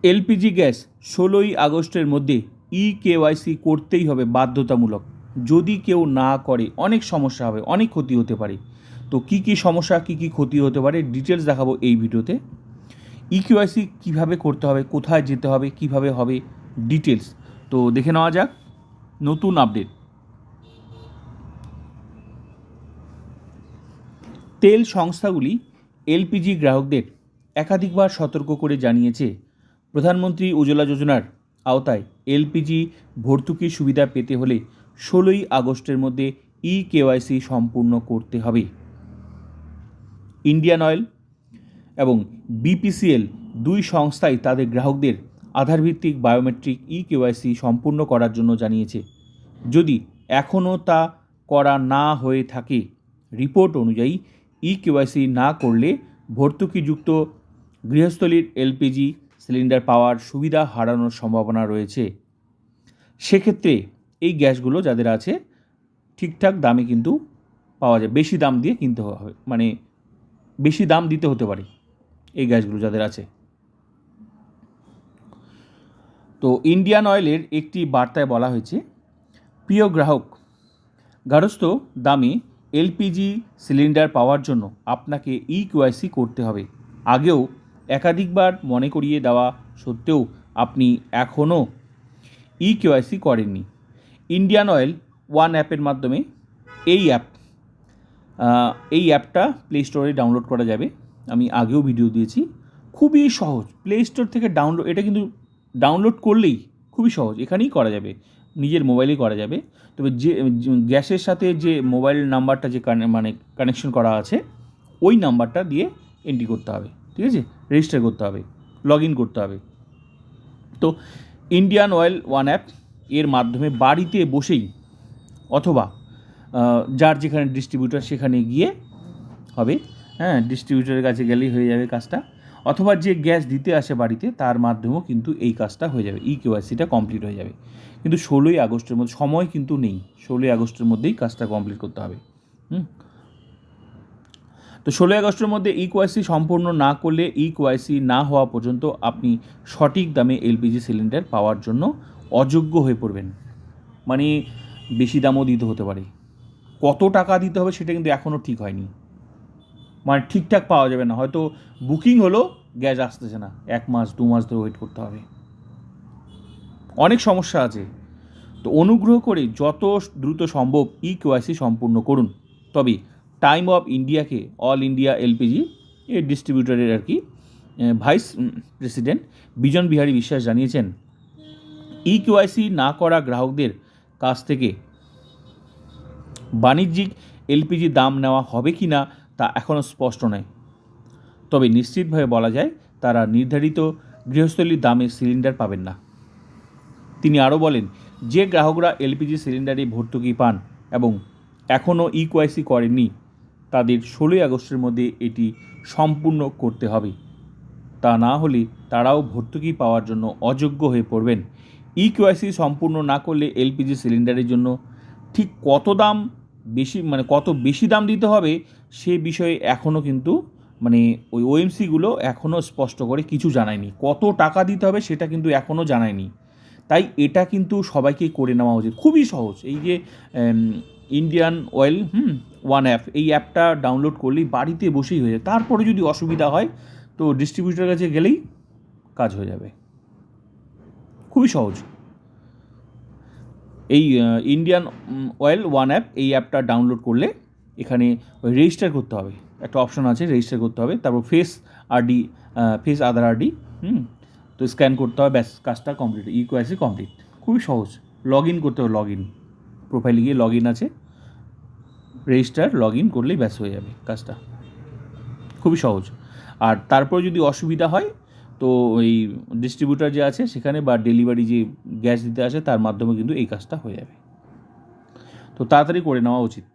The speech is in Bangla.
এলপিজি গ্যাস 16ই আগস্টের মধ্যে কেওয়াইসি করতেই হবে বাধ্যতামূলক। যদি কেউ না করে অনেক সমস্যা হবে, অনেক ক্ষতি হতে পারে। তো কী কী সমস্যা, কী কী ক্ষতি হতে পারে ডিটেলস দেখাবো এই ভিডিওতে। কেওয়াইসি কীভাবে করতে হবে, কোথায় যেতে হবে, কিভাবে হবে, ডিটেলস তো দেখে নেওয়া যাক। নতুন আপডেট। তেল সংস্থাগুলি এলপিজি গ্রাহকদের একাধিকবার সতর্ক করে জানিয়েছে, প্রধানমন্ত্রী উজ্জ্বলা যোজনার আওতায় এলপিজি ভর্তুকির সুবিধা পেতে হলে 16ই আগস্টের মধ্যে কেওয়াইসি সম্পূর্ণ করতে হবে। ইন্ডিয়ান অয়েল এবং বিপিসিএল দুই সংস্থাই তাদের গ্রাহকদের আধারভিত্তিক বায়োমেট্রিক কেওয়াইসি সম্পূর্ণ করার জন্য জানিয়েছে। যদি এখনও তা করা না হয়ে থাকে, রিপোর্ট অনুযায়ী কেওয়াইসি না করলে ভর্তুকিযুক্ত গৃহস্থলীর এলপিজি সিলিন্ডার পাওয়ার সুবিধা হারানোর সম্ভাবনা রয়েছে। সেক্ষেত্রে এই গ্যাসগুলো যাদের আছে ঠিকঠাক দামে কিন্তু পাওয়া যায়, বেশি দাম দিয়ে কিনতে হবে, মানে বেশি দাম দিতে হতে পারে এই গ্যাসগুলো যাদের আছে। তো ইন্ডিয়ান অয়েলের একটি বার্তায় বলা হয়েছে, প্রিয় গ্রাহক, গার্হস্থ্য দামে এলপিজি সিলিন্ডার পাওয়ার জন্য আপনাকে কেওয়াইসি করতে হবে। আগেও একাধিকবার মনে করিয়ে দেওয়া সত্ত্বেও আপনি এখনও কেওয়াইসি করেননি। ইন্ডিয়ান অয়েল ওয়ান অ্যাপের মাধ্যমে এই অ্যাপটা প্লে স্টোরে ডাউনলোড করা যাবে। আমি আগেও ভিডিও দিয়েছি, খুবই সহজ। প্লে স্টোর থেকে এটা কিন্তু ডাউনলোড করলেই খুবই সহজ, এখানেই করা যাবে, নিজের মোবাইলেই করা যাবে। তবে যে গ্যাসের সাথে যে মোবাইল নাম্বারটা যে কানেকশন করা আছে, ওই নাম্বারটা দিয়ে এন্ট্রি করতে হবে, ঠিক আছে, রেজিস্টার করতে হবে, লগ ইন করতে হবে। তো ইন্ডিয়ান অয়েল ওয়ান অ্যাপ এর মাধ্যমে বাড়িতে বসেই অথবা যার যেখানে ডিস্ট্রিবিউটার সেখানে গিয়ে হবে, হ্যাঁ, ডিস্ট্রিবিউটারের কাছে গেলেই হয়ে যাবে কাজটা, অথবা যে গ্যাস দিতে আসে বাড়িতে তার মাধ্যমেও কিন্তু এই কাজটা হয়ে যাবে, কেওয়াইসিটা কমপ্লিট হয়ে যাবে। কিন্তু 16ই আগস্টের মধ্যে, সময় কিন্তু নেই, 16ই আগস্টের মধ্যেই কাজটা কমপ্লিট করতে হবে। তো 16ই আগস্টের মধ্যে কেওয়াইসি সম্পূর্ণ না করলে, কেওয়াইসি না হওয়া পর্যন্ত আপনি সঠিক দামে এলপিজি সিলিন্ডার পাওয়ার জন্য অযোগ্য হয়ে পড়বেন। মানে বেশি দামও দিতে হতে পারে, কত টাকা দিতে হবে সেটা কিন্তু এখনও ঠিক হয়নি, মানে ঠিকঠাক পাওয়া যাবে না। হয়তো বুকিং হলো, গ্যাস আসতেছে না, 1 মাস 2 মাস ধরে ওয়েট করতে হবে, অনেক সমস্যা আছে। তো অনুগ্রহ করে যত দ্রুত সম্ভব কেওয়াইসি সম্পূর্ণ করুন। তবে টাইম অফ ইন্ডিয়াকে, অল ইন্ডিয়া এলপিজি এর ডিস্ট্রিবিউটরের ভাইস প্রেসিডেন্ট বিজন বিহারী বিশ্বাস জানিয়েছেন, কেওয়াইসি না করা গ্রাহকদের কাছ থেকে বাণিজ্যিক এলপিজি দাম নেওয়া হবে কি না তা এখনও স্পষ্ট নয়। তবে নিশ্চিতভাবে বলা যায় তারা নির্ধারিত গৃহস্থলীর দামে সিলিন্ডার পাবেন না। তিনি আরও বলেন, যে গ্রাহকরা এলপিজি সিলিন্ডারে ভর্তুকি পান এবং এখনও কেওয়াইসি করেননি, তাদের 16ই আগস্টের মধ্যে এটি সম্পূর্ণ করতে হবে। তা না হলে তারাও ভর্তুকি পাওয়ার জন্য অযোগ্য হয়ে পড়বেন। কেওয়াইসি সম্পূর্ণ না করলে এলপিজি সিলিন্ডারের জন্য ঠিক কত বেশি দাম দিতে হবে সে বিষয়ে এখনও কিন্তু ওই ওএমসিগুলো এখনও স্পষ্ট করে কিছু জানায়নি। কত টাকা দিতে হবে সেটা কিন্তু এখনও জানায়নি। তাই এটা কিন্তু সবাইকেই করে নেওয়া উচিত, খুবই সহজ। এই যে ইন্ডিয়ান অয়েল ওয়ান অ্যাপ, এই অ্যাপটা ডাউনলোড করলেই বাড়িতে বসেই হয়ে যায়। তারপরে যদি অসুবিধা হয় তো ডিস্ট্রিবিউটারের কাছে গেলেই কাজ হয়ে যাবে, খুবই সহজ। এই ইন্ডিয়ান অয়েল ওয়ান অ্যাপ, এই অ্যাপটা ডাউনলোড করলে এখানে রেজিস্টার করতে হবে, একটা অপশন আছে, রেজিস্টার করতে হবে। তারপর ফেস আধার আরডি তো স্ক্যান করতে হবে, ব্যাস কাজটা কমপ্লিট, কেওয়াইসি কমপ্লিট। খুবই সহজ। লগ ইন করতে হবে, প্রোফাইলে গিয়ে লগ ইন আছে, রেজিস্টার লগ ইন করলেই ব্যাস হয়ে যাবে কাজটা, খুবই সহজ। আর তারপর যদি অসুবিধা হয় তো ওই ডিস্ট্রিবিউটার যে আছে সেখানে বা ডেলিভারি যে গ্যাস দিতে আসে তার মাধ্যমে কিন্তু এই কাজটা হয়ে যাবে। তো তাড়াতাড়ি করে নেওয়া উচিত।